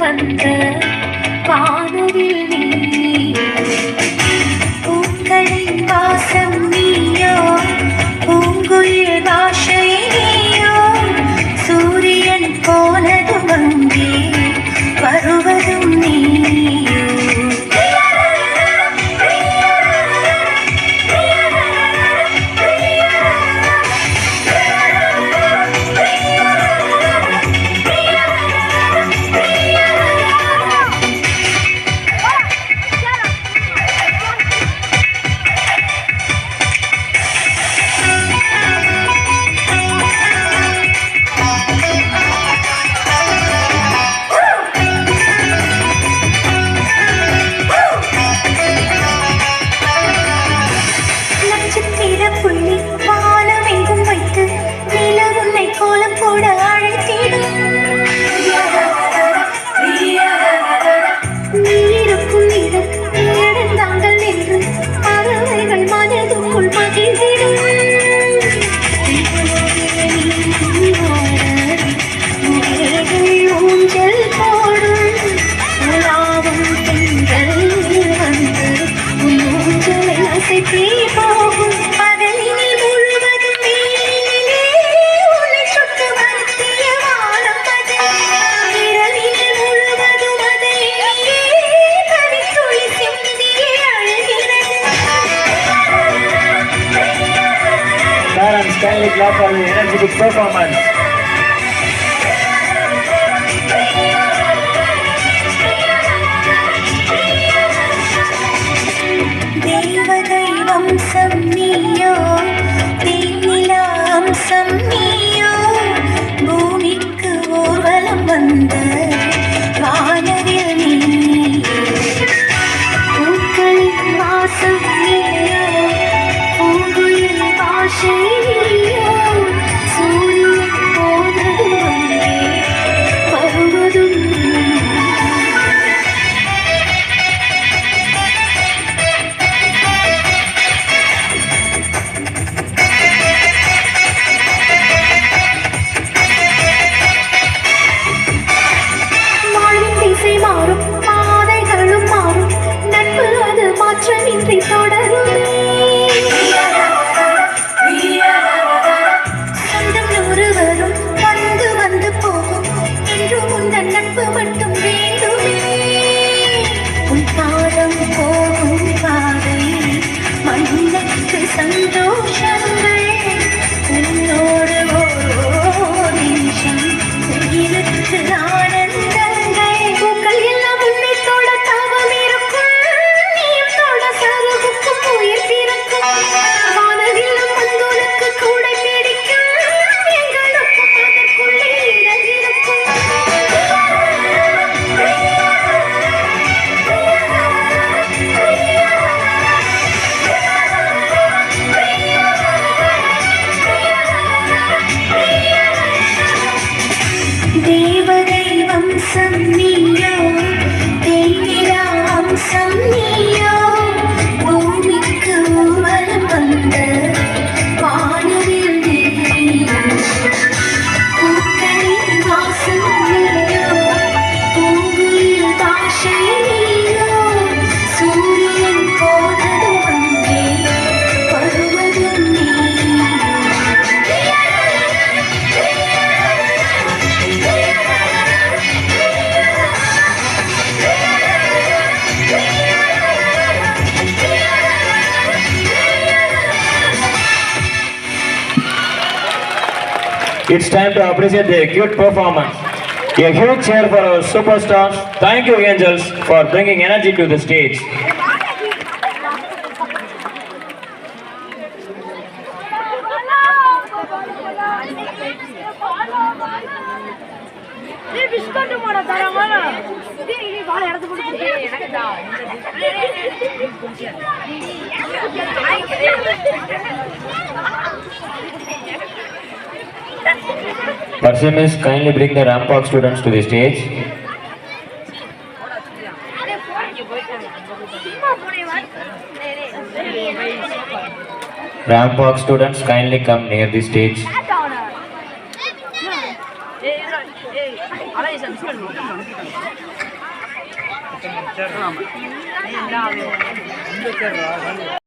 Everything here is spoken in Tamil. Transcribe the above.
வந்த வானவில் நீ பூக்களின் வாசம் நீயோ பூங்குயில் பாஷை நீயோ சூரியன் போனதும் அங்கே வருவதும் நீயோ Kindly clap for the energetic performance. தேவதை வம்சம் நீயோ தேனிலா அம்சம் நீயோ பூமிக்கு ஊர்வலம் வந்த வானவில் நீயோ பூக்களின் வாசம் நீயோ பூங்குயில் பாஷை சந்தோஷங்கள் உன்னோடு ஓர் நிமிஷம் உயிருக்கு ஆனந்தங்கள் பூக்கள் எல்லாம் உன்னை தொட தாவம் இருக்கும் நீயும் தொட சருகுக்கும் உயிர் பிறக்கும் வானவில்லும் வந்துனக்கு கூட பிடிக்கும் எங்களுக்கும் அதற்குள்ளே இடம் இருக்கும் தேவதை வம்சம் நீயோ தேனிலா அம்சம் நீயோ பூமிக்கு ஊர்வலம் வந்த வானவில் நீயோ பூக்களின் வாசம் நீயோ பூங்குயில் பாஷை நீயோ சூரியன் போனதும் அங்கே வருவதும் It's time to appreciate their cute performance. A huge cheer for our superstars. Thank you, angels, for bringing energy to the stage. Persimmons, kindly bring the Rampart students to the stage. Rampart students, kindly come near the stage. ஆமாம்